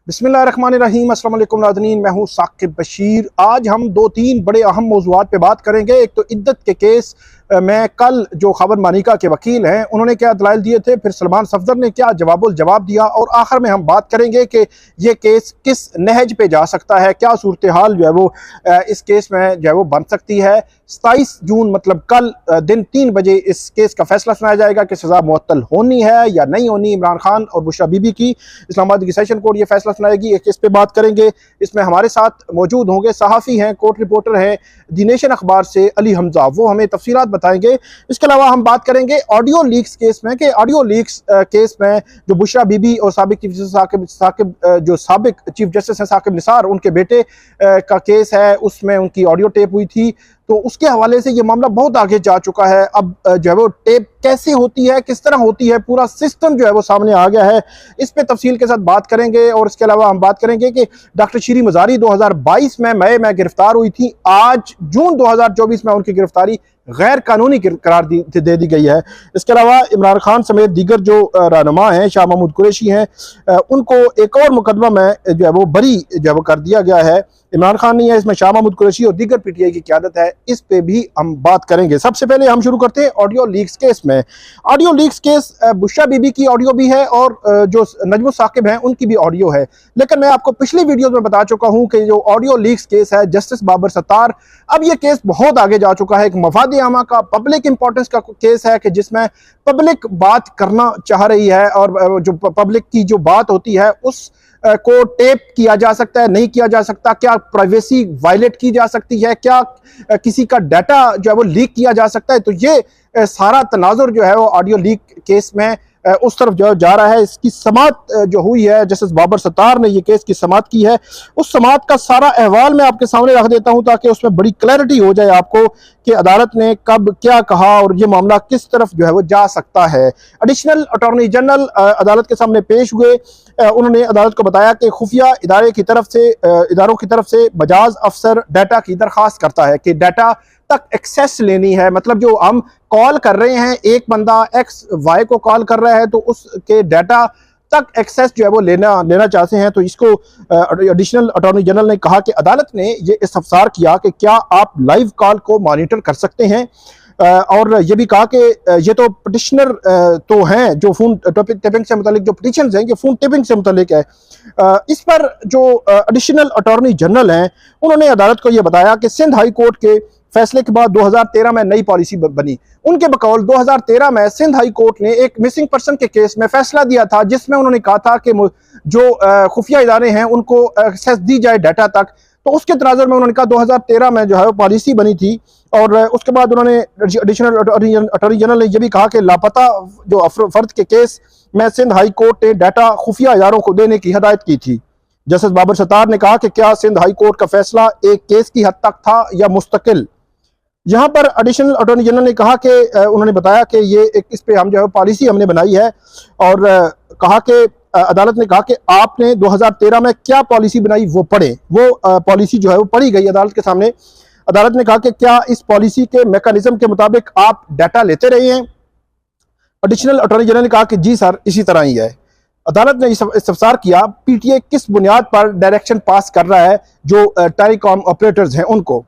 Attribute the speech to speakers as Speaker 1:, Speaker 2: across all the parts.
Speaker 1: बिस्मिल्लाहिर्रहमानिर्रहीम। अस्सलाम वालेकुम नाज़रीन, मैं हूँ साकिब बशीर। आज हम दो तीन बड़े अहम मौज़ूआत पे बात करेंगे। एक तो इद्दत के केस में कल जो खबर मानिका के वकील हैं उन्होंने क्या दलाइल दिए थे, फिर सलमान सफदर ने क्या जवाब दिया, और आखिर में हम बात करेंगे कि ये केस किस नहज पे जा सकता है, क्या सूरत हाल जो है वो इस केस में जो है वो बन सकती है। 27 जून मतलब कल दिन 3 बजे इस केस का फैसला सुनाया जाएगा कि सज़ा मुअत्तल होनी है या नहीं होनी। इमरान खान और बुशरा बीबी की इस्लामाबाद की सेशन कोर्ट ये फैसला सुनाएगी। एक केस पे बात करेंगे, इसमें हमारे साथ मौजूद होंगे सहाफ़ी हैं, कोर्ट रिपोर्टर हैं दी नेशन अखबार से अली हमजा, वो हमें तफसीलात बताएंगे। इसके अलावा हम बात करेंगे ऑडियो लीक्स केस में कि ऑडियो लीक्स केस में जो बुशरा बीबी और साबिक चीफ जस्टिस जो साबिक चीफ जस्टिस हैं साकिब निसार, उनके बेटे का केस है, उसमें उनकी ऑडियो टेप हुई थी, तो उसके हवाले से ये मामला बहुत आगे जा चुका है। अब जो है वो टेप कैसे होती है, किस तरह होती है, पूरा सिस्टम जो है वो सामने आ गया है। इस पे तफसील के साथ बात करेंगे। और इसके अलावा हम बात करेंगे कि डॉक्टर शीरी मज़ारी 2022 में मई में गिरफ्तार हुई थी, आज जून 2024 में उनकी गिरफ्तारी गैर कानूनी करार दे दी गई है। इसके अलावा इमरान खान समेत दीगर जो रहनुमा हैं, शाह महमूद कुरैशी हैं, उनको एक और मुकदमा में जो है वो बरी जो है वो कर दिया गया है। इमरान खान नहीं है इसमें, शाह महमूद कुरैशी और दीगर पीटीआई की क़यादत है। इस पे भी हम बात करेंगे। सबसे पहले हम शुरू करते हैं ऑडियो लीक्स केस में। Audio leaks case Bushra Bibi की ऑडियो भी है और जो नजमुल साकिब हैं उनकी भी ऑडियो है, लेकिन मैं आपको पिछली वीडियो में बता चुका हूं कि जो ऑडियो लीक्स केस है जस्टिस बाबर सत्तार, अब ये केस बहुत आगे जा चुका है। एक मफाद आमा का पब्लिक इंपॉर्टेंस का केस है कि जिसमें पब्लिक बात करना चाह रही है और जो पब्लिक की जो बात होती है उस को टेप किया जा सकता है, नहीं किया जा सकता, क्या प्राइवेसी वायलेट की जा सकती है, क्या किसी का डाटा जो है वो लीक किया जा सकता है। तो ये सारा तनाजुर जो है वो ऑडियो लीक केस में उस तरफ जो जा रहा है। इसकी समात जो हुई है, जस्टिस बाबर सत्तार ने ये केस की समात की है, उस समात का सारा अहवाल मैं आपके सामने रख देता हूं ताकि उसमें बड़ी क्लैरिटी हो जाए आपको कि अदालत ने कब क्या कहा और ये मामला किस तरफ जो है वो जा सकता है। एडिशनल अटॉर्नी जनरल अदालत के सामने पेश हुए। उन्होंने अदालत को बताया कि खुफिया इदारों की तरफ से मजाज अफसर डाटा की दरख्वास्त करता है कि डाटा तक एक्सेस लेनी है। मतलब जो हम कॉल कर रहे हैं, एक बंदा एक्स वाई को कॉल कर रहा है तो उसके डाटा तक एक्सेस जो है वो लेना चाहते हैं। तो इसको एडिशनल अटॉर्नी जनरल ने कहा कि अदालत ने ये इस्तफसार किया कि क्या आप लाइव कॉल को मॉनिटर कर सकते हैं, और ये भी कहा कि ये तो पिटिशनर तो हैं जो फोन टेपिंग से मुतालिक जो पिटिशंस हैं ये फोन टेपिंग से मुतालिक है। इस पर जो एडिशनल अटॉर्नी जनरल हैं उन्होंने अदालत को ये बताया कि सिंध हाई कोर्ट के फैसले के बाद 2013 में नई पॉलिसी बनी। उनके बकौल 2013 में सिंध हाई कोर्ट ने एक मिसिंग पर्सन के केस में फैसला दिया था, जिसमें उन्होंने कहा था कि जो खुफिया इदारे हैं उनको एक्सेस दी जाए डाटा तक। तो उसके तनाजुर में उन्होंने कहा 2013 में जो है वो पॉलिसी बनी थी। और उसके बाद उन्होंने एडिशनल अटॉर्नी जनरल ने यह भी कहा कि लापता जो फर्द के केस में सिंध हाई कोर्ट ने डाटा खुफिया इदारों को देने की हिदायत की थी। जस्टिस बाबर सत्तार ने कहा कि क्या सिंध हाई कोर्ट का फैसला एक केस की हद तक था या मुस्तकिल। यहाँ पर एडिशनल अटॉर्नी जनरल ने कहा कि उन्होंने बताया कि ये एक इस पे हम जो है पॉलिसी हमने बनाई है, और कहा कि अदालत ने कहा कि आपने 2013 में क्या पॉलिसी बनाई वो पढ़े। वो पॉलिसी जो है वो पढ़ी गई अदालत के सामने। अदालत ने कहा कि क्या इस पॉलिसी के मैकेनिज्म के मुताबिक आप डाटा लेते रहे हैं। एडिशनल अटॉर्नी जनरल ने कहा कि जी सर, इसी तरह ही है। अदालत ने इस्तफसार किया पीटीए किस बुनियाद पर डायरेक्शन पास कर रहा है जो टेलीकॉम ऑपरेटर्स हैं उनको।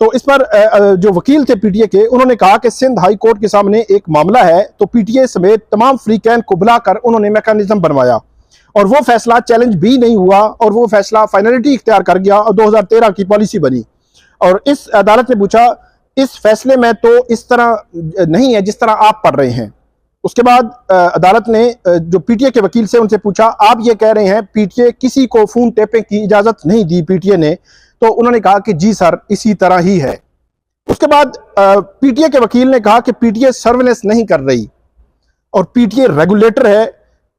Speaker 1: तो इस पर जो वकील थे पीटीए के, उन्होंने कहा कि सिंध हाई कोर्ट के सामने एक मामला है, तो पीटीए समेत तमाम फ्रीकैन को बुलाकर उन्होंने मैकेनिज्म बनवाया और वो फैसला चैलेंज भी नहीं हुआ और वो फैसला फाइनलिटी इख्तियार कर गया और 2013 की पॉलिसी बनी। और इस अदालत ने पूछा इस फैसले में तो इस तरह नहीं है जिस तरह आप पढ़ रहे हैं। उसके बाद अदालत ने जो पीटीए के वकील से उनसे पूछा, आप ये कह रहे हैं पीटीए किसी को फोन टेपिंग की इजाजत नहीं दी पीटीए ने, तो उन्होंने कहा कि जी सर, इसी तरह ही है। उसके बाद पीटीए के वकील ने कहा कि पीटीए सर्वेलेंस नहीं कर रही और पीटीए रेगुलेटर है।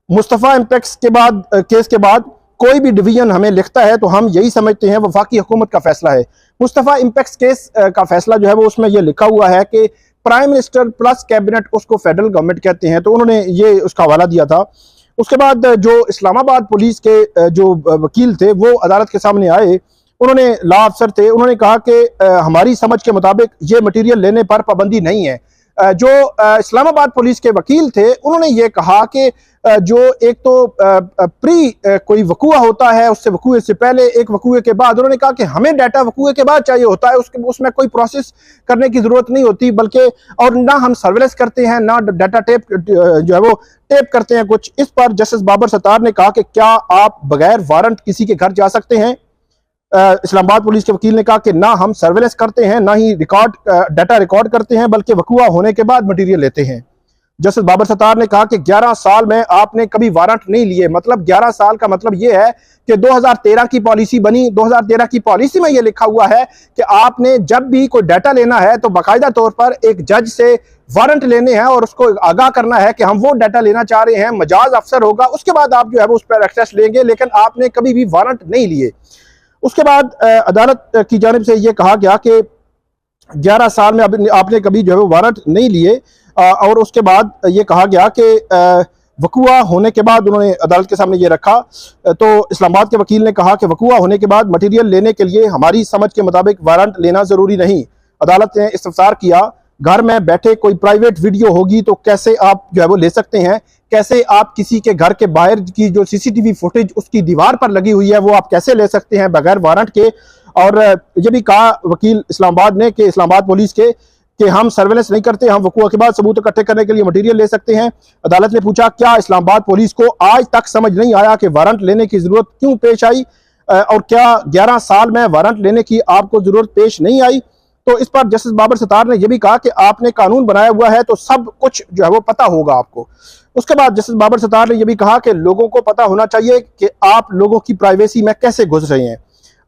Speaker 1: मुस्तफ़ा इम्पैक्ट्स के बाद केस के बाद कोई भी डिवीजन हमें लिखता है तो हम यही समझते हैं वफाकी हुकूमत का फैसला है। मुस्तफ़ा इम्पैक्ट्स केस का फैसला जो है वो उसमें यह लिखा हुआ है कि प्राइम मिनिस्टर प्लस कैबिनेट उसको फेडरल गवर्नमेंट कहते हैं, तो उन्होंने ये उसका हवाला दिया था। उसके बाद जो इस्लामाबाद पुलिस के जो वकील थे वो अदालत के सामने आए, उन्होंने लॉ अफसर थे, उन्होंने कहा कि हमारी समझ के मुताबिक ये मटेरियल लेने पर पाबंदी नहीं है, जो इस्लामाबाद पुलिस के वकील थे उन्होंने ये कहा कि जो एक तो प्री कोई वकूआ होता है, उससे वकूए से पहले, एक वकूए के बाद, उन्होंने कहा कि हमें डाटा वकूए के बाद चाहिए होता है, उसमें कोई प्रोसेस करने की जरूरत नहीं होती, बल्कि और ना हम सर्वेलेंस करते हैं ना डाटा टेप जो है वो टेप करते हैं कुछ। इस पर जस्टिस बाबर सत्तार ने कहा कि क्या आप बगैर वारंट किसी के घर जा सकते हैं? इस्लामाबाद पुलिस के वकील ने कहा कि ना हम सर्वेलेंस करते हैं, ना ही डाटा रिकॉर्ड करते हैं, बल्कि वकूआ होने के बाद मटीरियल लेते हैं। जस्टिस बाबर सत्तार ने कहा कि 11 साल में आपने कभी वारंट नहीं लिए। मतलब 11 साल का मतलब यह है कि 2013 की पॉलिसी बनी, 2013 की पॉलिसी में यह लिखा हुआ है कि आपने जब भी कोई डाटा लेना है तो बाकायदा तौर पर एक जज से वारंट लेने हैं और उसको आगाह करना है कि हम वो डाटा लेना चाह रहे हैं, मजाज अफसर होगा, उसके बाद आप जो है उस पर एक्सेस लेंगे, लेकिन आपने कभी भी वारंट नहीं लिए। उसके बाद अदालत की जानिब से यह कहा गया कि 11 साल में आपने कभी जो है वो वारंट नहीं लिए, और उसके बाद ये कहा गया कि वकूआ होने के बाद, उन्होंने अदालत के सामने ये रखा, तो इस्लामाबाद के वकील ने कहा कि वकूआ होने के बाद मटेरियल लेने के लिए हमारी समझ के मुताबिक वारंट लेना ज़रूरी नहीं। अदालत ने इस्तफसार किया, घर में बैठे कोई प्राइवेट वीडियो होगी तो कैसे आप जो है वो ले सकते हैं? कैसे आप किसी के घर के बाहर की जो सीसीटीवी फुटेज उसकी दीवार पर लगी हुई है वो आप कैसे ले सकते हैं बगैर वारंट के? और ये भी कहा वकील इस्लामाबाद ने कि इस्लामाबाद पुलिस के कि हम सर्वेलेंस नहीं करते, हम वकूआ के बाद सबूत इकट्ठे करने के लिए मटेरियल ले सकते हैं। अदालत ने पूछा क्या इस्लामाबाद पुलिस को आज तक समझ नहीं आया कि वारंट लेने की जरूरत क्यों पेश आई, और क्या 11 साल में वारंट लेने की आपको जरूरत पेश नहीं आई? तो इस पर जस्टिस बाबर सत्तार ने यह भी कहा कि आपने कानून बनाया हुआ है तो सब कुछ जो है वो पता होगा आपको। उसके बाद जस्टिस बाबर सत्तार ने यह भी कहा कि लोगों को पता होना चाहिए कि आप लोगों की प्राइवेसी में कैसे घुस रहे हैं।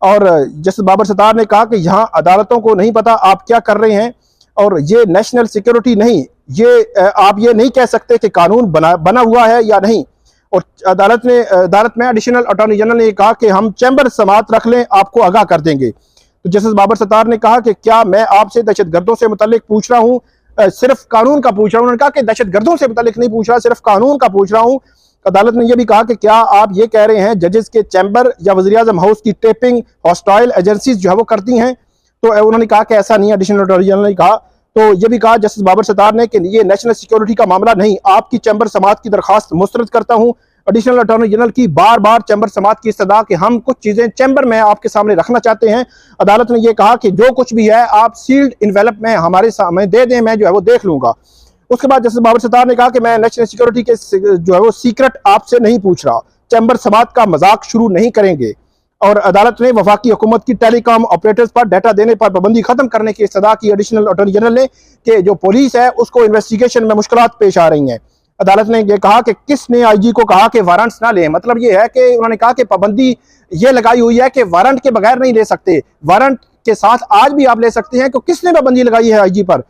Speaker 1: और जस्टिस बाबर सत्तार ने कहा कि यहाँ अदालतों को नहीं पता आप क्या कर रहे हैं, और ये नेशनल सिक्योरिटी नहीं, ये आप ये नहीं कह सकते कि कानून बना हुआ है या नहीं। और अदालत में एडिशनल अटॉर्नी जनरल ने कहा कि हम चैम्बर समात रख लें, आपको आगाह कर देंगे। तो जस्टिस बाबर सत्तार ने कहा कि क्या मैं आपसे दहशतगर्दों से मुतल्लिक पूछ रहा हूँ, सिर्फ कानून का पूछ रहा हूँ? उन्होंने कहा कि दहशतगर्दों से मुतल्लिक नहीं पूछ रहा, सिर्फ कानून का पूछ रहा हूँ। अदालत ने यह भी कहा कि क्या आप ये कह रहे हैं जजेस के चैम्बर या वज़ीर-ए-आज़म हाउस की टेपिंग हॉस्टाइल एजेंसीज जो है वो करती हैं? तो उन्होंने कहा कि ऐसा नहीं है, एडिशनल अटॉर्नी जनरल ने कहा। तो ये भी कहा जस्टिस बाबर सत्तार ने कि ये नेशनल सिक्योरिटी का मामला नहीं, आपकी चैम्बर समात की दरखास्त मुस्तरद करता हूँ। एडिशनल अटॉर्नी जनरल की बार बार चैम्बर समात की इस्तदा कि हम कुछ चीजें चैम्बर में आपके सामने रखना चाहते हैं। अदालत ने यह कहा कि जो कुछ भी है आप सील्ड इन्वेलप में हमारे सामने दे दें, मैं जो है वो देख लूंगा। उसके बाद जस्टिस बाबर सत्तार ने कहा कि मैं नेशनल सिक्योरिटी के जो है वो सीक्रेट आपसे नहीं पूछ रहा, चैम्बर समात का मजाक शुरू नहीं करेंगे। और अदालत ने वफाकी हुकूमत की टेलीकॉम ऑपरेटर्स पर डाटा देने पर पाबंदी खत्म करने की इस्तदा की एडिशनल अटॉर्नी जनरल ने कि जो पुलिस है उसको इन्वेस्टिगेशन में मुश्किलात पेश आ रही हैं। अदालत ने यह कहा कि किसने आईजी को कहा कि वारंट्स ना लें, मतलब यह है कि उन्होंने कहा कि पाबंदी ये लगाई हुई है कि वारंट के बगैर नहीं ले सकते, वारंट के साथ आज भी आप ले सकते हैं, तो किसने पाबंदी लगाई है आईजी पर?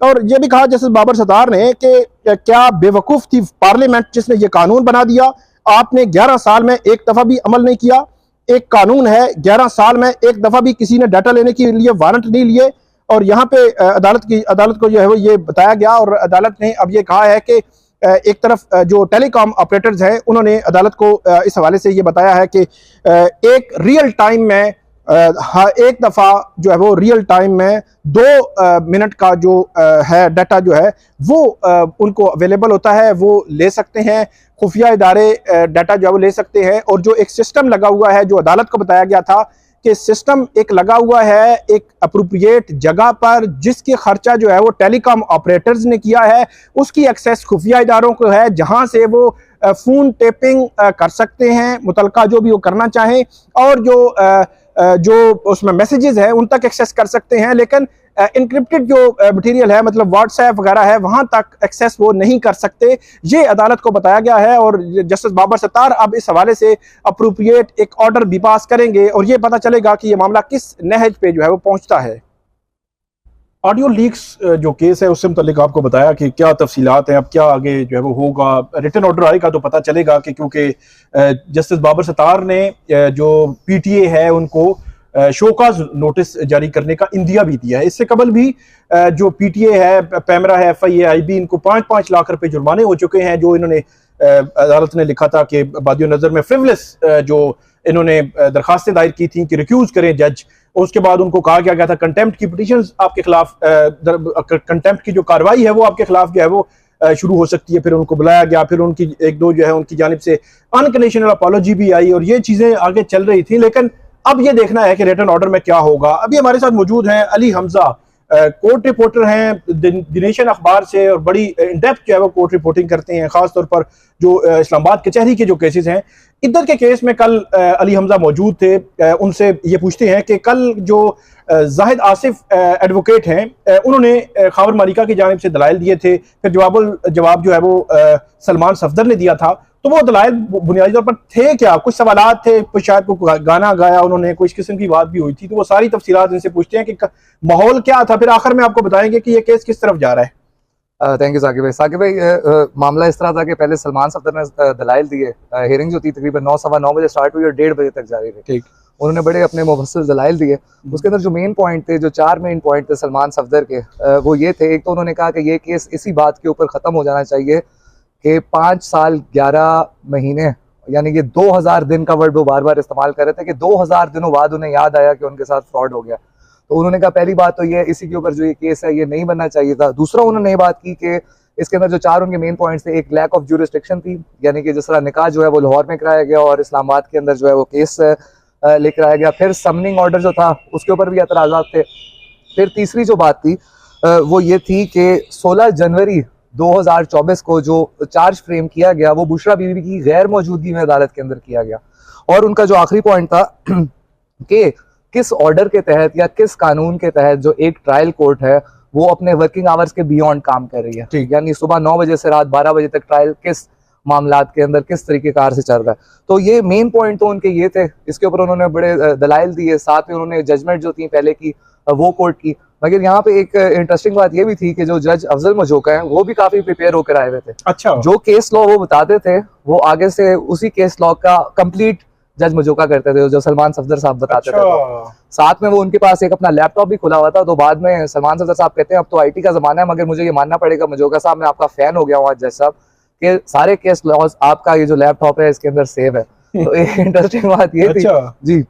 Speaker 1: और यह भी कहा जस्टिस बाबर सत्तार ने कि क्या बेवकूफ थी पार्लियामेंट जिसने ये कानून बना दिया, आपने 11 साल में एक दफा भी अमल नहीं किया। एक कानून है, 11 साल में एक दफा भी किसी ने डाटा लेने के लिए वारंट नहीं लिए। और यहाँ पे अदालत को जो है वो ये बताया गया, और अदालत ने अब ये कहा है कि एक तरफ जो टेलीकॉम ऑपरेटर्स हैं उन्होंने अदालत को इस हवाले से ये बताया है कि एक रियल टाइम में एक दफ़ा जो है वो रियल टाइम में 2 मिनट का जो है डाटा जो है वो उनको अवेलेबल होता है, वो ले सकते हैं। खुफिया इदारे डाटा जो है वो ले सकते हैं। और जो एक सिस्टम लगा हुआ है, जो अदालत को बताया गया था कि सिस्टम एक लगा हुआ है एक अप्रोप्रिएट जगह पर, जिसकी खर्चा जो है वो टेलीकॉम ऑपरेटर्स ने किया है, उसकी एक्सेस खुफिया इदारों को है, जहां से वो फ़ोन टेपिंग कर सकते हैं, मुतलका जो भी वो करना चाहें, और जो उसमें मैसेजेस है उन तक एक्सेस कर सकते हैं। लेकिन इनक्रिप्टेड जो मटेरियल है, मतलब व्हाट्सएप वगैरह है, वहां तक एक्सेस वो नहीं कर सकते, ये अदालत को बताया गया है। और जस्टिस बाबर सत्तार अब इस हवाले से अप्रोप्रिएट एक ऑर्डर भी पास करेंगे और ये पता चलेगा कि ये मामला किस नहज पे जो है वो पहुंचता है।
Speaker 2: ऑडियो लीक्स जो केस है उससे मुतालिक आपको बताया कि क्या तफसीलात हैं, अब क्या आगे जो है वो होगा, रिटन ऑर्डर आएगा तो पता चलेगा कि, क्योंकि जस्टिस बाबर सत्तार ने जो पीटीए है उनको शोकाज नोटिस जारी करने का इंदिया भी दिया है। इससे कबल भी जो पीटीए है, पैमरा है, FIA, IB, इनको 5-5 लाख रुपए जुर्माने हो चुके हैं, जो इन्होंने अदालत ने लिखा था कि बादियो नजर में फ्रिवलेस जो इन्होंने दरखास्तें दायर की थी कि रिक्यूज करें जज। उसके बाद उनको कहा गया था कंटेम्प्ट की पिटीशन आपके खिलाफ, कंटेम्प्ट की जो कार्रवाई है वो आपके खिलाफ जो है वो शुरू हो सकती है। फिर उनको बुलाया गया, फिर उनकी एक दो जो है उनकी जानिब से अनकंडीशनल अपॉलॉजी भी आई और ये चीजें आगे चल रही थी। लेकिन अब ये देखना है कि रिटन ऑर्डर में क्या होगा। अभी हमारे साथ मौजूद हैं अली हमजा, कोर्ट रिपोर्टर हैं दिनेशन अखबार से और बड़ी इन डेप्थ जो है वो कोर्ट रिपोर्टिंग करते हैं, खासतौर पर जो इस्लामाबाद कचहरी के जो केसेस हैं। इधर के केस में कल अली हमजा मौजूद थे। उनसे ये पूछते हैं कि कल जो जाहिद आसिफ एडवोकेट हैं उन्होंने खावर मालिका की जानिब से दलाइल दिए थे, फिर जवाब जो है वो सलमान सफदर ने दिया था। तो वो दलाइल बुनियादी तौर पर थे क्या? कुछ सवालात थे, कुछ शायद कोई गाना गाया उन्होंने, कुछ किस्म की बात भी हुई थी। तो वो सारी तफसीलात इनसे पूछते हैं कि माहौल क्या था, फिर आखिर में आपको बताएंगे कि ये केस किस तरफ जा रहा है।
Speaker 3: थैंक यू साकिब भाई। मामला इस तरह था कि पहले सलमान सफदर ने दलाइल दिए। हियरिंग जो थी तकरीबन 9:15 बजे स्टार्ट हुई और 1:30 बजे तक जारी रही।
Speaker 2: ठीक,
Speaker 3: उन्होंने बड़े अपने मुफस्सिल दलाइल दिए। उसके अंदर जो मेन पॉइंट थे, जो 4 मेन पॉइंट थे सलमान सफदर के, वो ये थे। एक तो उन्होंने कहा कि ये केस इसी बात के ऊपर ख़त्म हो जाना चाहिए कि 5 साल 11 महीने यानी कि 2000 दिन का वर्ड वो बार बार इस्तेमाल कर रहे थे कि 2000 दिनों बाद उन्हें याद आया कि उनके साथ फ्रॉड हो गया। तो उन्होंने कहा पहली बात तो ये इसी के ऊपर जो ये केस है ये नहीं बनना चाहिए था। दूसरा उन्होंने ये बात की कि इसके अंदर जो 4 उनके मेन पॉइंट्स थे, एक लैक ऑफ ज्यूरिस्डिक्शन थी, यानी कि जिस तरह निकाह जो है वो लाहौर में कराया गया और इस्लामाबाद के अंदर जो है वो केस लेकर आया गया। फिर समनिंग ऑर्डर जो था उसके ऊपर भी एतराज़ात थे। फिर तीसरी जो बात थी वो ये थी कि 16 जनवरी 2024 को जो चार्ज फ्रेम किया गया वो बुशरा बीबी की गैर मौजूदगी में अदालत के अंदर किया गया। और उनका जो आखिरी पॉइंट था कि किस ऑर्डर के तहत या किस कानून के तहत जो एक ट्रायल कोर्ट है वो अपने वर्किंग आवर्स के बियॉन्ड काम कर रही है, यानी सुबह 9 बजे से रात 12 बजे तक ट्रायल किस मामलात के अंदर किस तरीके कार से चल रहा है। तो ये मेन पॉइंट तो उनके ये थे। इसके ऊपर उन्होंने बड़े दलाइल दिए, साथ में उन्होंने जजमेंट जो थी पहले की वो कोर्ट की। मगर यहाँ पे एक इंटरेस्टिंग बात ये भी थी कि जो जज अफजल मजोका है वो भी काफी प्रिपेयर होकर आए हुए थे।
Speaker 2: अच्छा,
Speaker 3: जो केस लॉ वो बताते थे वो आगे से उसी केस लॉ का कंप्लीट जज मजोका करते थे जो सलमान सफदर साहब बताते थे। तो साथ में वो उनके पास एक अपना लैपटॉप भी खुला हुआ था। तो बाद में सलमान सफदर साहब कहते हैं अब तो आईटी का जमाना है, मगर मुझे ये मानना पड़ेगा मजोका साहब मैं आपका फैन हो गया हूँ आज जज साहब के सारे केस लॉज आपका ये जो लैपटॉप है इसके अंदर सेव है। तो एक इंटरेस्टिंग बात ये थी जी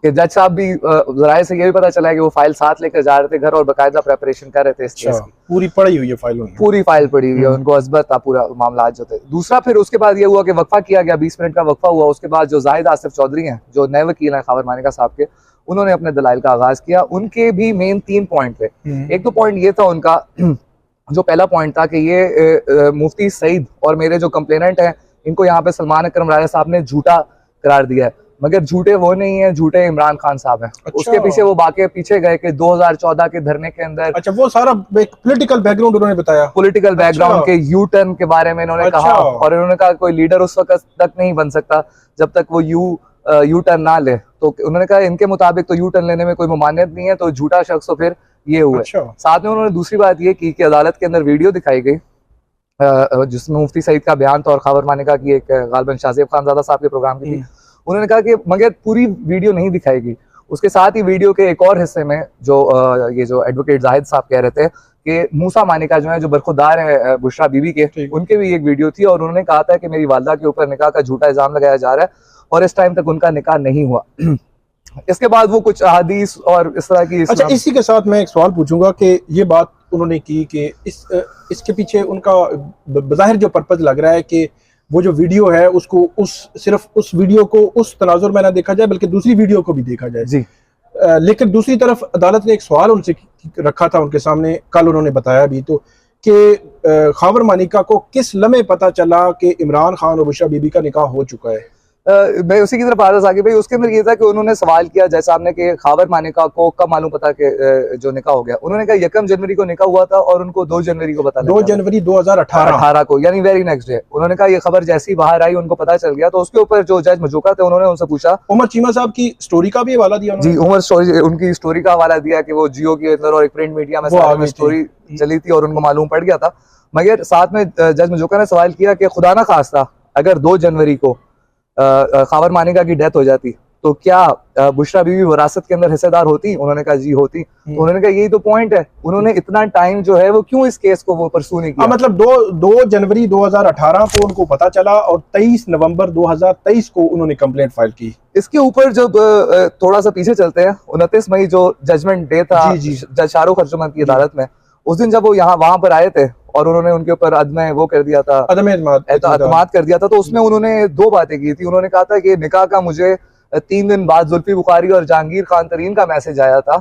Speaker 3: कि जज साहब भी जराए से ये भी पता चला है कि वो फाइल साथ लेकर जा रहे थे घर और बाकायदा प्रेपरेशन कर रहे थे इस केस की।
Speaker 2: पूरी पढ़ी हुई है फाइल,
Speaker 3: पूरी फाइल पड़ी हुई है, उनको अजबत था पूरा मामला जो थे। दूसरा फिर उसके बाद ये हुआ कि वक्फा किया गया, 20 मिनट का वक्फा हुआ। उसके बाद जो जाहिद आसिफ चौधरी हैं जो नए वकील हैं खावर मानिका साहब के, उन्होंने अपने दलाइल का आगाज किया। उनके भी मेन 3 पॉइंट थे। एक तो पॉइंट ये था उनका जो पहला पॉइंट था कि ये मुफ्ती सईद और मेरे जो कंप्लेनेंट हैं इनको यहाँ पे सलमान अकरम राजा साहब ने झूठा करार दिया है, मगर झूठे वो नहीं है, झूठे इमरान खान साहब हैं। अच्छा। उसके पीछे वो बाकी पीछे गए कि 2014 के धरने के अंदर,
Speaker 2: अच्छा, वो सारा एक पॉलिटिकल बैकग्राउंड उन्होंने बताया, पॉलिटिकल
Speaker 3: बैकग्राउंड के यू टर्न के बारे में इन्होंने कहा। और इन्होंने कहा कोई लीडर उस वक्त तक नहीं बन सकता जब तक वो यू टर्न ना ले। तो उन्होंने कहा इनके मुताबिक तो यू टर्न लेने में कोई ममानियत नहीं है, तो झूठा शख्स तो फिर ये हुआ। साथ में उन्होंने दूसरी बात ये की कि अदालत के अंदर वीडियो दिखाई गई जिसमें मुफ्ती सईद का बयान था और खावर मानिका की एक गालबन शाहजेब खानजादा साहब के प्रोग्राम की थी। उन्होंने कहा कि मगर पूरी वीडियो नहीं दिखाएगी। उसके साथ ही वीडियो के एक और हिस्से में जो ये जो एडवोकेट जाहिद साहब कह रहे थे कि मूसा मानिका जो है जो बरखुरदार है बुशरा बीबी के, उनके भी एक वीडियो थी और उन्होंने कहा था कि मेरी वालदा के ऊपर निकाह का झूठा इल्जाम लगाया जा रहा है और इस टाइम तक उनका निकाह नहीं हुआ। इसके बाद वो कुछ हदीस और इस तरह की।
Speaker 2: अच्छा, इसी के साथ मैं एक सवाल पूछूंगा कि ये बात उन्होंने की कि इसके पीछे उनका बज़ाहिर जो पर्पज लग रहा है कि वो जो वीडियो है उसको सिर्फ उस वीडियो को उस तनाजुर में ना देखा जाए बल्कि दूसरी वीडियो को भी देखा जाए जी। लेकिन दूसरी तरफ अदालत ने एक सवाल उनसे रखा था उनके सामने, कल उन्होंने बताया भी तो कि खावर मानिका को किस लम्हे पता चला कि इमरान खान और बुशरा बीबी का निकाह हो चुका है।
Speaker 3: मैं उसी की तरफ आ रहा था भाई। उसके अंदर ये था कि उन्होंने सवाल किया जैसे आपने कि खावर मानिका को कब मालूम पता कि जो निकाह हो गया। उन्होंने कहा 1 जनवरी को निकाह हुआ था और उनको 2 जनवरी को पता लगा,
Speaker 2: 2 जनवरी 2018
Speaker 3: को, यानी वेरी नेक्स्ट डे। उन्होंने कहा ये खबर जैसी बाहर आई उनको पता चल गया। तो उसके ऊपर जो जज मजूका थे उन्होंने उनसे पूछा,
Speaker 2: उमर चीमा साहब की स्टोरी का भी हवाला दिया
Speaker 3: जी। उनकी स्टोरी का हवाला दिया कि वो जियो के अंदर और एक प्रिंट मीडिया में स्टोरी चली थी और उनको मालूम पड़ गया था। मगर साथ में जज मजूका ने सवाल किया कि खुदा ना खास्ता अगर 2 जनवरी को खावर मानिका की डेथ हो जाती तो क्या बुशरा बीवी विरासत के अंदर हिस्सेदार होती? उन्होंने कहा जी होती। तो उन्होंने कहा यही तो पॉइंट है, उन्होंने इतना टाइम जो है वो क्यों इस केस को वो परसू नहीं किया?
Speaker 2: मतलब 2 जनवरी 2018 को उनको पता चला और 23 नवंबर 2023 को उन्होंने कंप्लेंट फाइल की।
Speaker 3: इसके ऊपर जब थोड़ा सा पीछे चलते हैं, 29 मई जो जजमेंट डे था जज शाहरुख अर्जुमंद की अदालत में, उस दिन जब वो वहां पर आए थे और उन्होंने उनके ऊपर अदम वो कर दिया था, एतमाद कर दिया था, तो उसमें उन्होंने 2 बातें की थी। उन्होंने कहा था कि निकाह का मुझे 3 दिन बाद जुल्फी बुखारी और जहांगीर खान तरीन का मैसेज आया था।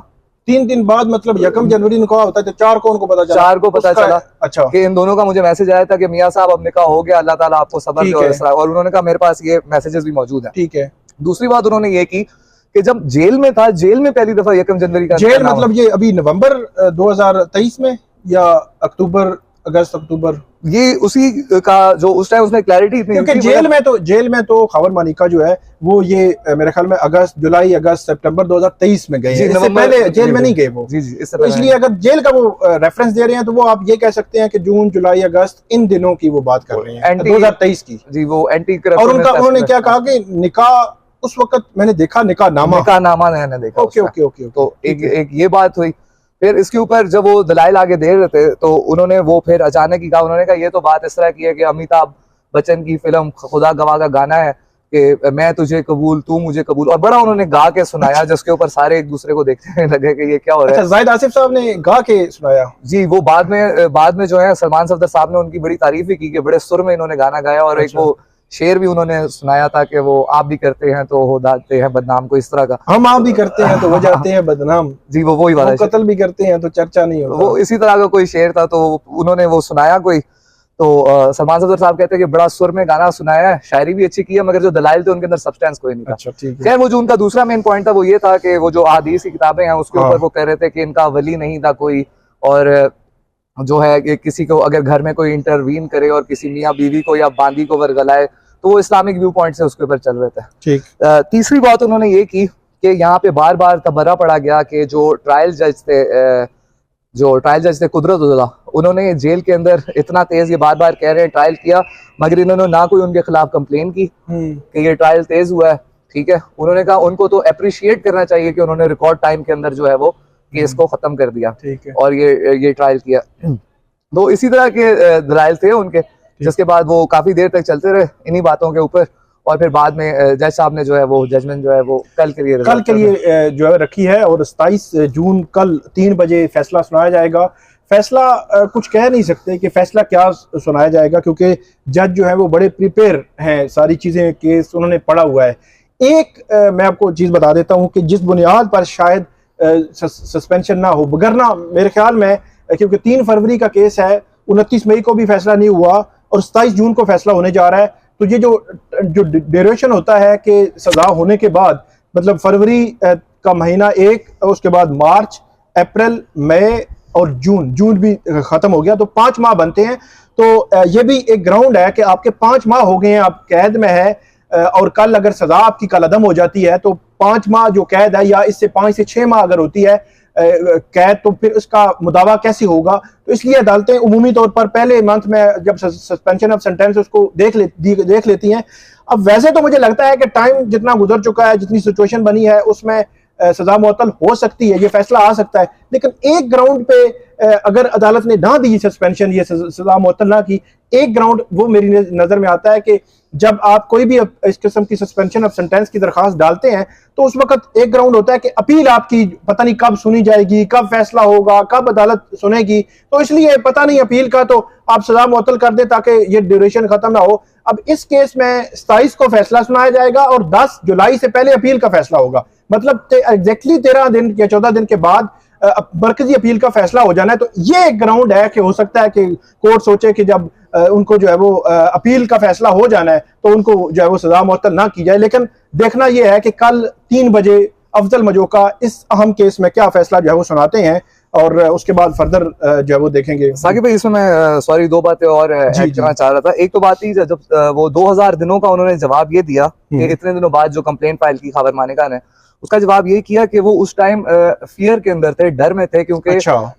Speaker 2: 3 दिन बाद मतलब 1 जनवरी निकाह होता है तो 4 को उनको पता चला।
Speaker 3: 4 को पता चला
Speaker 2: अच्छा
Speaker 3: कि इन दोनों का मुझे मैसेज आया था कि मियां साहब अब निकाह हो गया, अल्लाह ताला आपको सब्र दे। और उन्होंने कहा मेरे पास ये मैसेजेस भी मौजूद हैं।
Speaker 2: ठीक है।
Speaker 3: दूसरी बात उन्होंने ये की कि जब जेल में था, जेल में पहली दफा 1 जनवरी का
Speaker 2: जेल मतलब ये अभी नवंबर 2023 में या अक्टूबर अगस्त,
Speaker 3: ये उसी का जो उस टाइम उसमें क्लैरिटी इतनी,
Speaker 2: क्योंकि जेल में तो खबर मानिका जो है वो ये मेरे ख्याल में जुलाई अगस्त सितंबर 2023 में गए हैं। इससे पहले जेल में नहीं गए वो।
Speaker 3: जी
Speaker 2: तो इसलिए अगर जेल का वो रेफरेंस दे रहे हैं तो वो आप ये कह सकते हैं कि जून जुलाई अगस्त इन दिनों की वो बात कर रहे हैं, 2023 की।
Speaker 3: जी वो एंटी
Speaker 2: और उन्होंने क्या कहा कि निकाह उस वक्त मैंने देखा निकाह नामा
Speaker 3: मैंने देखा।
Speaker 2: ओके।
Speaker 3: तो एक ये बात हुई। फिर इसके ऊपर जब वो दलाइल आगे दे रहे थे तो उन्होंने वो फिर अचानक ही कहा, उन्होंने कहा ये तो बात इस तरह की है कि अमिताभ बच्चन की फिल्म खुदा गवाह का गाना है कि मैं तुझे कबूल तू मुझे कबूल, और बड़ा उन्होंने गा के सुनाया, जिसके ऊपर सारे एक दूसरे को देखने लगे कि ये क्या हो रहा है।
Speaker 2: जाहिद आसिफ साहब ने गा के सुनाया।
Speaker 3: जी वो बाद में जो है सलमान सफदर साहब ने उनकी बड़ी तारीफ भी की कि बड़े सुर में इन्होंने गाना गाया, और एक वो शेर भी उन्होंने सुनाया था कि वो आप भी करते हैं तो हो जाते हैं बदनाम, को इस तरह का।
Speaker 2: हम आप भी करते हैं तो हो जाते हैं बदनाम।
Speaker 3: जी वो वही वाला,
Speaker 2: कत्ल भी करते हैं तो चर्चा नहीं होता।
Speaker 3: वो इसी तरह का कोई शेर था, तो उन्होंने वो सुनाया कोई। तो सलमान सफदर साहब कहते हैं कि बड़ा सुर में गाना सुनाया है, शायरी भी अच्छी की है, मगर जो दलाइल थे उनके अंदर सब्सटेंस कोई नहीं था।
Speaker 2: अच्छा ठीक है।
Speaker 3: खैर वो जो उनका दूसरा मेन पॉइंट था वो ये था कि वो जो अहादीस की किताबें हैं उसके ऊपर वो कह रहे थे कि इनका वली नहीं था कोई, और जो है कि किसी को अगर घर में कोई इंटरवीन करे और किसी मियाँ बीवी को या बांदी को वर्गलाए तो वो इस्लामिक व्यू पॉइंट से उसके ऊपर चल रहे थे।
Speaker 2: ठीक।
Speaker 3: तीसरी बात उन्होंने ये की कि यहाँ पे बार बार तबर्रा पड़ा गया कि जो ट्रायल जज थे कुदरतुल्लाह, उन्होंने जेल के अंदर इतना तेज ये बार बार कह रहे हैं ट्रायल किया, मगर इन्होंने ना कोई उनके खिलाफ कंप्लेन की कि ये ट्रायल तेज हुआ है। ठीक है, उन्होंने कहा उनको तो अप्रिशिएट करना चाहिए कि उन्होंने रिकॉर्ड टाइम के अंदर जो है वो केस को खत्म कर दिया। ठीक है। और ये ट्रायल किया। तो इसी तरह के दलाइल थे उनके, जिसके बाद वो काफी देर तक चलते रहे इन्हीं बातों के ऊपर, और फिर बाद में जज साहब ने जो है वो जजमेंट जो है वो कल के लिए
Speaker 2: जो है रखी है, और 27 जून कल 3 बजे फैसला सुनाया जाएगा। फैसला कुछ कह नहीं सकते कि फैसला क्या सुनाया जाएगा, क्योंकि जज जो है वो बड़े प्रिपेयर हैं, सारी चीजें केस उन्होंने पढ़ा हुआ है। मैं आपको चीज बता देता हूँ कि जिस बुनियाद पर शायद सस्पेंशन ना हो, वगरना मेरे ख्याल में क्योंकि 3 फरवरी का केस है, 29 मई को भी फैसला नहीं हुआ और 27 जून को फैसला होने जा रहा है, तो ये जो ड्यूरेशन होता है कि सजा होने के बाद, मतलब फरवरी का महीना 1, उसके बाद मार्च, अप्रैल, मई और जून भी खत्म हो गया, तो 5 माह बनते हैं। तो ये भी एक ग्राउंड है कि आपके 5 माह हो गए हैं, आप कैद में है, और कल अगर सजा आपकी कल अदम हो जाती है तो 5 माह जो कैद है, या इससे 5 से 6 माह अगर होती है कैद, तो फिर उसका मुदावा कैसे होगा। तो इसलिए अदालतें उमूमी तौर पर पहले मंथ में जब सस्पेंशन ऑफ सेंटेंस उसको देख लेती हैं। अब वैसे तो मुझे लगता है कि टाइम जितना गुजर चुका है, जितनी सिचुएशन बनी है, उसमें सजा मुअत्तल हो सकती है, ये फैसला आ सकता है। लेकिन एक ग्राउंड पे अगर अदालत ने ना दी सस्पेंशन, ये सजा मुअत्तल ना की, एक ग्राउंड वो मेरी नजर में आता है कि जब आप कोई भी इस किस्म की सस्पेंशन ऑफ सेंटेंस की दरखास्त डालते हैं तो उस वक्त एक ग्राउंड होता है कि अपील आपकी पता नहीं कब सुनी जाएगी, कब फैसला होगा, कब अदालत सुनेगी, तो इसलिए पता नहीं अपील का, तो आप सजा मुअत्तल कर दें ताकि ये ड्यूरेशन खत्म ना हो। अब इस केस में 27 को फैसला सुनाया जाएगा और 10 जुलाई से पहले अपील का फैसला होगा, मतलब एग्जैक्टली 13 दिन या 14 दिन के बाद मरकजी अपील का फैसला हो जाना है। तो ये एक ग्राउंड है कि हो सकता है कि कोर्ट सोचे कि जब उनको जो है वो अपील का फैसला हो जाना है तो उनको जो है वो सजा मुअत्तल ना की जाए। लेकिन देखना यह है कि कल 3 बजे अफजल मजोका इस अहम केस में क्या फैसला जो है वो सुनाते हैं, और उसके बाद फर्दर जो है वो देखेंगे।
Speaker 3: साकिब भाई, इसमें मैं सॉरी 2 बातें और ऐड करना चाह रहा था। एक तो बात ही जब वो 2000 दिनों का उन्होंने जवाब ये दिया कि इतने दिनों बाद जो कंप्लेंट फाइल की खबर मानिका ने, उसका जवाब ये किया कि वो उस टाइम फियर के अंदर थे, डर में थे, क्योंकि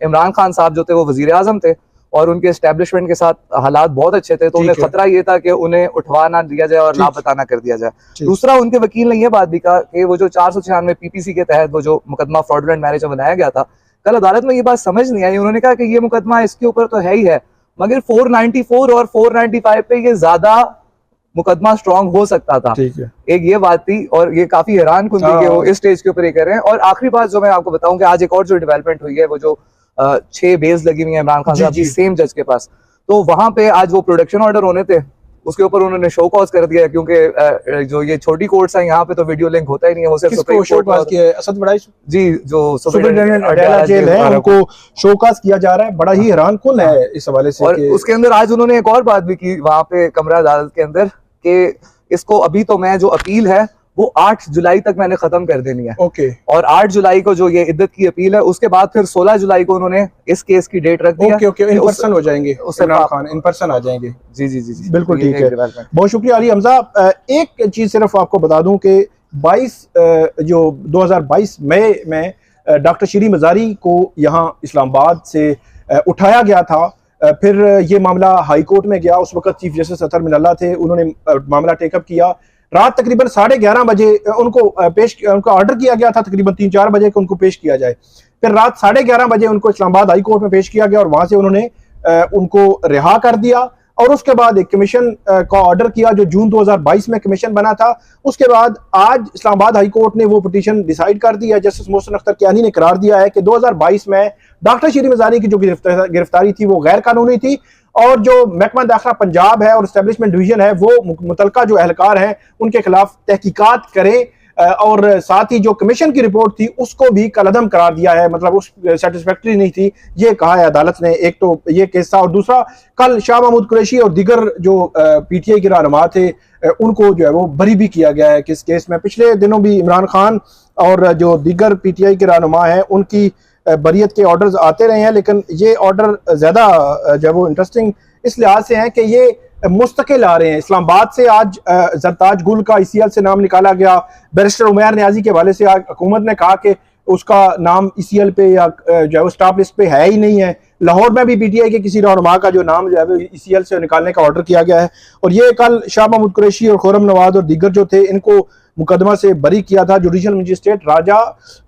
Speaker 3: इमरान खान साहब जो थे वो वजीर आजम थे, और उनके एस्टेब्लिशमेंट के साथ हालात बहुत अच्छे थे, तो उन्हें खतरा ये था कि उन्हें उठवा ना दिया जाए और लापता ना कर दिया जाए। दूसरा, उनके वकील ने यह बात भी कहा कि वो जो 496 पीपीसी के तहत वो जो मुकदमा फ्रॉडुलेंट मैरिज में बनाया गया था, कल अदालत में ये बात समझ नहीं आई। उन्होंने कहा कि ये मुकदमा इसके ऊपर तो है ही है, मगर 494 और 495 पे ये ज्यादा मुकदमा स्ट्रांग हो सकता था। एक ये बात थी, और ये काफी हैरान कुन थी कि वो इस स्टेज के ऊपर ये कर रहे हैं। और आखिरी बात जो मैं आपको बताऊं कि आज एक और जो डेवलपमेंट हुई है, वो जो 6 बेल्स लगी हुई है इमरान खान साहब की सेम जज के पास, तो वहां पे आज वो प्रोडक्शन ऑर्डर होने थे, उसके ऊपर उन्होंने शो कॉज कर दिया, क्योंकि जो ये छोटी कोर्ट्स है यहाँ पे तो वीडियो लिंक होता ही नहीं है, वो सिर्फ सुप्रीम कोर्ट
Speaker 1: असद बड़ाई
Speaker 3: जी जो
Speaker 1: सुपरिटेंडेंट अडयाला जेल है उनको शोकास किया जा रहा है। बड़ा ही हैरान कुन है इस हवाले से।
Speaker 3: और उसके अंदर आज उन्होंने एक और बात भी की वहां पे कमरा अदालत के अंदर, कि इसको अभी तो मैं जो अपील है वो 8 जुलाई तक मैंने खत्म कर देनी है। और 8 जुलाई को जो ये इद्दत की अपील है, उसके बाद फिर 16 जुलाई को उन्होंने इस केस की डेट रख दी है।
Speaker 1: इन पर्सन हो जाएंगे, इमरान खान इन पर्सन आ जाएंगे।
Speaker 3: जी जी जी जी
Speaker 1: बिल्कुल ठीक है, बहुत शुक्रिया अली हमजा। एक चीज सिर्फ आपको बता दूं कि 2022 मई में डॉक्टर शीरी मजारी को यहाँ इस्लामाबाद से उठाया गया था। फिर ये मामला हाई कोर्ट में गया, उस वक्त चीफ जस्टिस अतर मिनल्ला थे, उन्होंने मामला टेकअप किया। रात तकरीबन 11:30 बजे उनको ऑर्डर किया गया था तकरीबन 3-4 बजे को उनको पेश किया जाए। फिर रात 11:30 बजे उनको इस्लामाबाद हाई कोर्ट में पेश किया गया और वहां से उन्होंने उनको रिहा कर दिया। और उसके बाद एक कमीशन का ऑर्डर किया जो जून 2022 में कमीशन बना था। उसके बाद आज इस्लामाबाद हाई कोर्ट ने वो पिटीशन डिसाइड कर दी है। जस्टिस मोहसिन अख्तर कियानी ने करार दिया है कि 2022 में डॉक्टर शीरी मजारी की जो गिरफ्तारी थी वो गैर कानूनी थी, और जो महकमा दाखिला पंजाब है और एस्टेब्लिशमेंट डिवीजन है वो मुतलका जो एहलकार हैं उनके खिलाफ तहकीकात करें। और साथ ही जो कमीशन की रिपोर्ट थी उसको भी कलअदम करार दिया है, मतलब उस सेटिस्फैक्टरी नहीं थी, ये कहा है अदालत ने। एक तो ये केस था, और दूसरा कल शाह महमूद कुरैशी और दीगर जो पीटीआई के रहनुमा थे उनको जो है वो बरी भी किया गया है किस केस में। पिछले दिनों भी इमरान खान और जो दीगर पीटीआई के रहनुमा हैं उनकी बरीयत के ऑर्डर्स आते रहे हैं, लेकिन ये ऑर्डर ज्यादा जो है वो इंटरेस्टिंग इस लिहाज से हैं कि ये मुस्तकिल आ रहे हैं। इस्लामाबाद से आज जरताज गुल का ICL से नाम निकाला गया। बैरिस्टर उमैर नियाजी के हवाले से आज हुकूमत ने कहा कि उसका नाम ICL पे या जो है स्टॉप लिस्ट पे है ही नहीं है। लाहौर में भी पीटीआई के किसी रहनुमा का जो नाम जो है ICL से निकालने का ऑर्डर किया गया है। और ये कल शाह महमूद कुरैशी और खुर्रम नवाज और दीगर जो थे इनको मुकदमा से बरी किया था। जुडिशल मजिस्ट्रेट राजा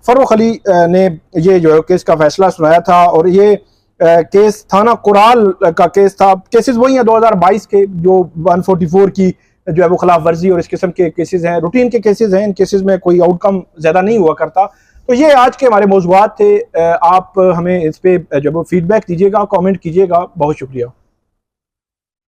Speaker 1: फरूख अली ने ये जो है केस का फैसला सुनाया था। और ये केस थाना कुराल का केस था। केसेस वही हैं 2022 के, जो 144 की जो है वो खिलाफ वर्जी और इस किस्म के केसेस हैं, रूटीन के केसेस हैं। इन केसेस में कोई आउटकम ज्यादा नहीं हुआ करता। तो ये आज के हमारे मौज़ूआत थे। आप हमें इस पे जब फीडबैक दीजिएगा, कमेंट कीजिएगा। बहुत शुक्रिया।